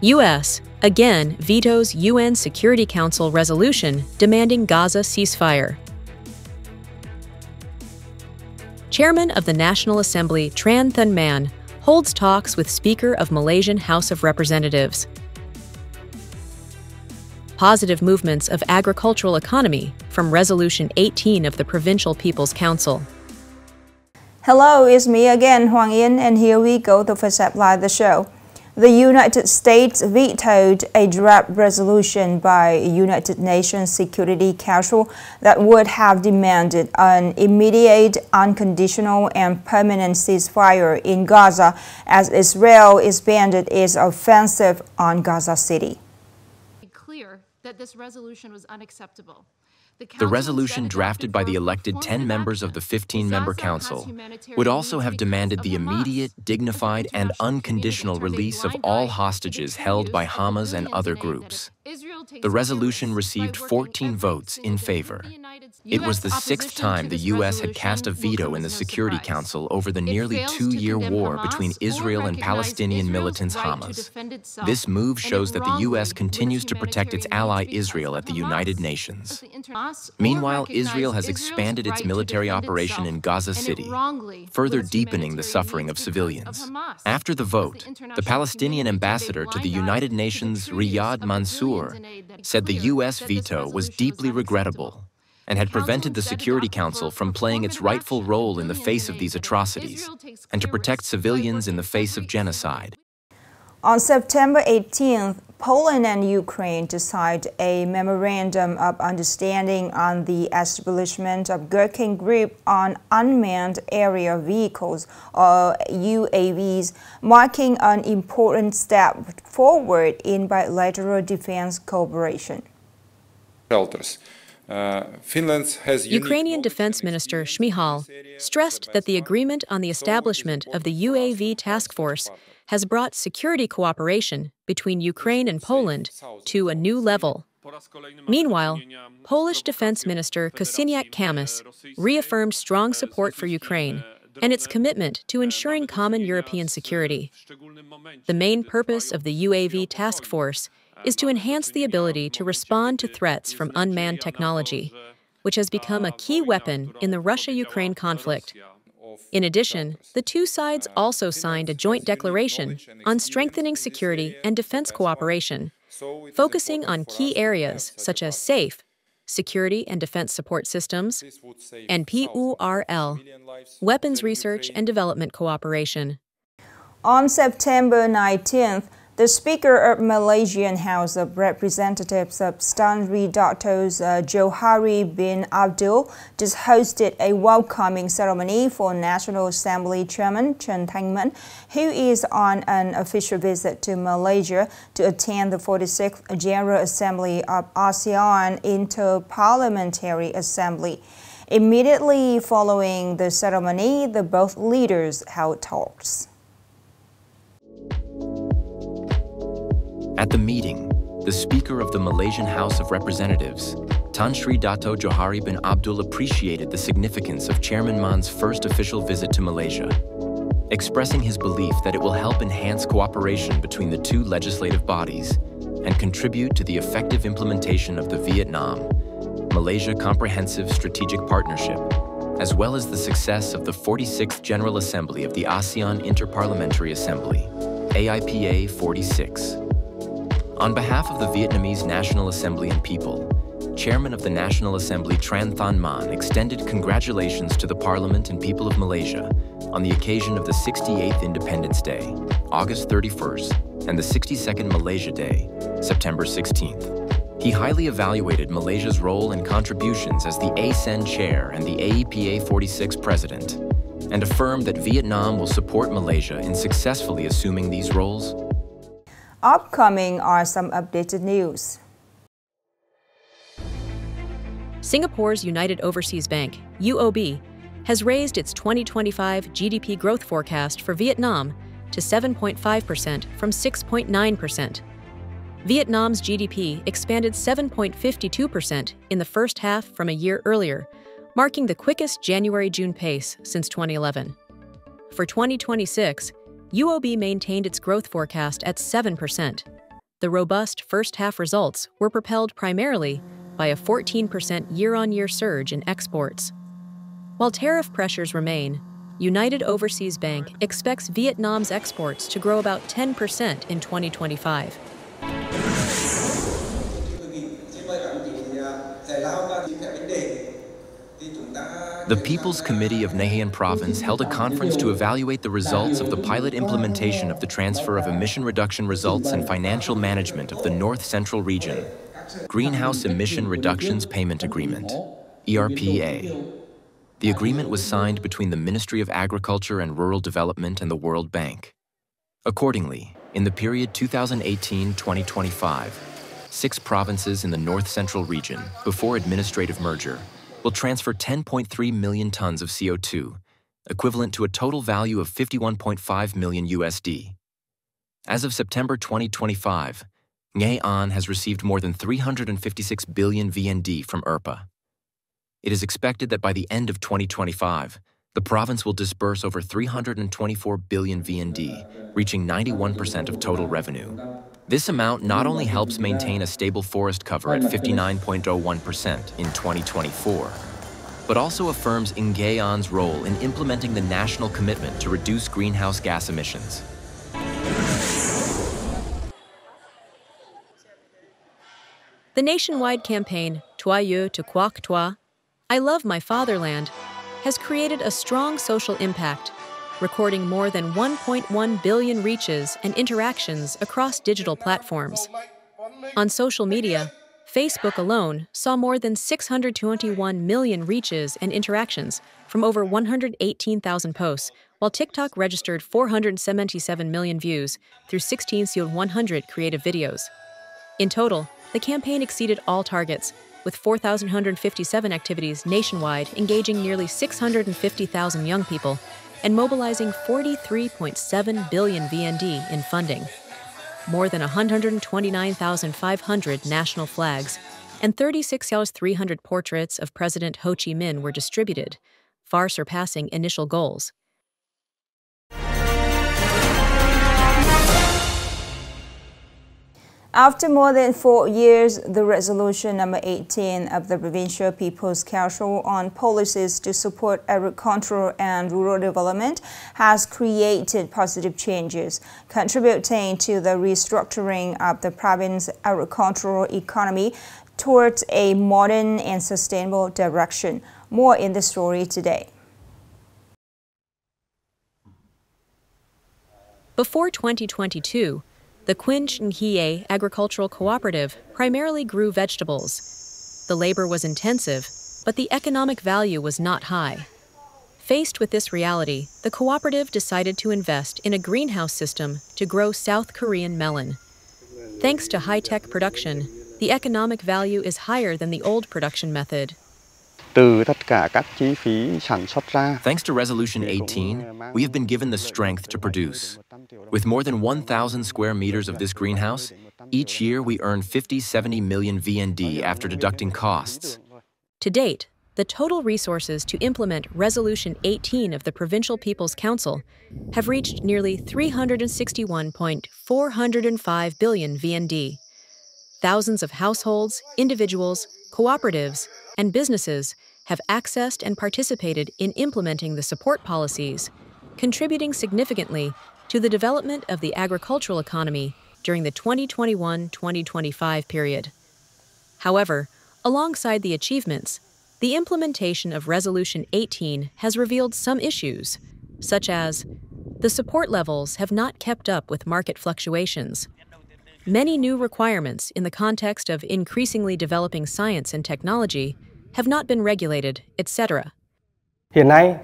U.S. again vetoes UN Security Council resolution demanding Gaza ceasefire. Chairman of the National Assembly Tran holds talks with Speaker of Malaysian House of Representatives. Positive movements of agricultural economy from Resolution 18 of the Provincial People's Council. Hello, it's me again, Hoàng Yên, and here we go to first apply the show. The United States vetoed a draft resolution by United Nations Security Council that would have demanded an immediate, unconditional, and permanent ceasefire in Gaza as Israel expanded its offensive on Gaza City. Clear that this resolution was unacceptable. The resolution drafted by the elected 10 members of the 15-member council would also have demanded the immediate, dignified, and unconditional release of all hostages held by Hamas and other groups. The resolution received 14 votes in favor. It was the sixth time the U.S. had cast a veto in the Security Council over the nearly two-year war between Israel and Palestinian militants Hamas. This move shows that the U.S. continues to protect its ally Israel at the United Nations. Meanwhile, Israel has expanded its military operation in Gaza City, further deepening the suffering of civilians. After the vote, the Palestinian ambassador to the United Nations, Riyad Mansour, said the U.S. veto was deeply regrettable and had prevented the Security Council from playing its rightful role in the face of these atrocities and to protect civilians in the face of genocide. On September 18th, Poland and Ukraine signed a memorandum of understanding on the establishment of working group on unmanned aerial vehicles, or UAVs, marking an important step forward in bilateral defense cooperation. Ukrainian Defense Minister Shmyhal stressed that the agreement on the establishment of the UAV task force has brought security cooperation between Ukraine and Poland to a new level. Meanwhile, Polish Defense Minister Kosiniak-Kamysz reaffirmed strong support for Ukraine and its commitment to ensuring common European security. The main purpose of the UAV task force is to enhance the ability to respond to threats from unmanned technology, which has become a key weapon in the Russia-Ukraine conflict. In addition, the two sides also signed a joint declaration on strengthening security and defense cooperation, focusing on key areas such as SAFE, security and defense support systems, and PURL, weapons research and development cooperation. On September 19th, the Speaker of Malaysian House of Representatives of Stun Dr. Johari bin Abdul just hosted a welcoming ceremony for National Assembly Chairman Thanh, who is on an official visit to Malaysia to attend the 46th General Assembly of ASEAN Inter-Parliamentary Assembly. Immediately following the ceremony, the both leaders held talks. At the meeting, the Speaker of the Malaysian House of Representatives, Tan Sri Dato' Johari bin Abdul, appreciated the significance of Chairman Man's first official visit to Malaysia, expressing his belief that it will help enhance cooperation between the two legislative bodies and contribute to the effective implementation of the Vietnam-Malaysia Comprehensive Strategic Partnership, as well as the success of the 46th General Assembly of the ASEAN Inter-Parliamentary Assembly, AIPA 46. On behalf of the Vietnamese National Assembly and people, Chairman of the National Assembly Tran Thanh Man extended congratulations to the Parliament and people of Malaysia on the occasion of the 68th Independence Day, August 31st, and the 62nd Malaysia Day, September 16th. He highly evaluated Malaysia's role and contributions as the ASEAN Chair and the AIPA 46 President, and affirmed that Vietnam will support Malaysia in successfully assuming these roles. Upcoming are some updated news. Singapore's United Overseas Bank, UOB, has raised its 2025 GDP growth forecast for Vietnam to 7.5% from 6.9%. Vietnam's GDP expanded 7.52% in the first half from a year earlier, marking the quickest January-June pace since 2011. For 2026, UOB maintained its growth forecast at 7%. the robust first-half results were propelled primarily by a 14% year-on-year surge in exports. While tariff pressures remain, United Overseas Bank expects Vietnam's exports to grow about 10% in 2025. The People's Committee of Nghệ An Province held a conference to evaluate the results of the pilot implementation of the transfer of emission reduction results and financial management of the North Central Region Greenhouse Emission Reductions Payment Agreement, ERPA. The agreement was signed between the Ministry of Agriculture and Rural Development and the World Bank. Accordingly, in the period 2018-2025, 6 provinces in the North Central Region, before administrative merger, will transfer 10.3 million tons of CO2, equivalent to a total value of 51.5 million USD. As of September 2025, Nghệ An has received more than 356 billion VND from ERPA. It is expected that by the end of 2025, the province will disburse over 324 billion VND, reaching 91% of total revenue. This amount not only helps maintain a stable forest cover at 59.01% in 2024, but also affirms Nghệ An's role in implementing the national commitment to reduce greenhouse gas emissions. The nationwide campaign Truyen to Quoc Toi, I Love My Fatherland, has created a strong social impact, recording more than 1.1 billion reaches and interactions across digital platforms. On social media, Facebook alone saw more than 621 million reaches and interactions from over 118,000 posts, while TikTok registered 477 million views through 100 creative videos. In total, the campaign exceeded all targets, with 4,157 activities nationwide engaging nearly 650,000 young people and mobilizing 43.7 billion VND in funding. More than 129,500 national flags and 36,300 portraits of President Ho Chi Minh were distributed, far surpassing initial goals. After more than 4 years, the resolution number 18 of the Provincial People's Council on policies to support agricultural and rural development has created positive changes, contributing to the restructuring of the province's agricultural economy towards a modern and sustainable direction. More in the story today. Before 2022, the Truyen agricultural cooperative primarily grew vegetables. The labor was intensive, but the economic value was not high. Faced with this reality, the cooperative decided to invest in a greenhouse system to grow South Korean melon. Thanks to high-tech production, the economic value is higher than the old production method. Thanks to Resolution 18, we have been given the strength to produce. With more than 1,000 square meters of this greenhouse, each year we earn 70 million VND after deducting costs. To date, the total resources to implement Resolution 18 of the Provincial People's Council have reached nearly 361.405 billion VND. Thousands of households, individuals, cooperatives, and businesses have accessed and participated in implementing the support policies, contributing significantly to the development of the agricultural economy during the 2021-2025 period. However, alongside the achievements, the implementation of Resolution 18 has revealed some issues, such as the support levels have not kept up with market fluctuations, many new requirements in the context of increasingly developing science and technology have not been regulated, etc. Currently,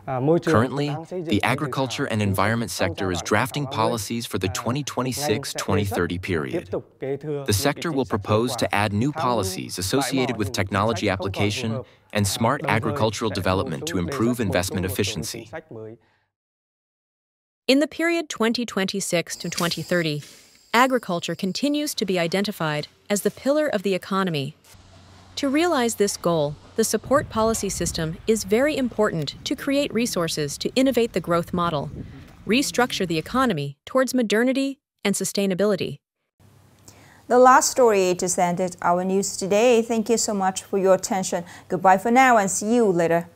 the agriculture and environment sector is drafting policies for the 2026-2030 period. The sector will propose to add new policies associated with technology application and smart agricultural development to improve investment efficiency. In the period 2026 to 2030, agriculture continues to be identified as the pillar of the economy. To realize this goal, the support policy system is very important to create resources to innovate the growth model, restructure the economy towards modernity, and sustainability. The last story just ended our news today. Thank you so much for your attention. Goodbye for now and see you later.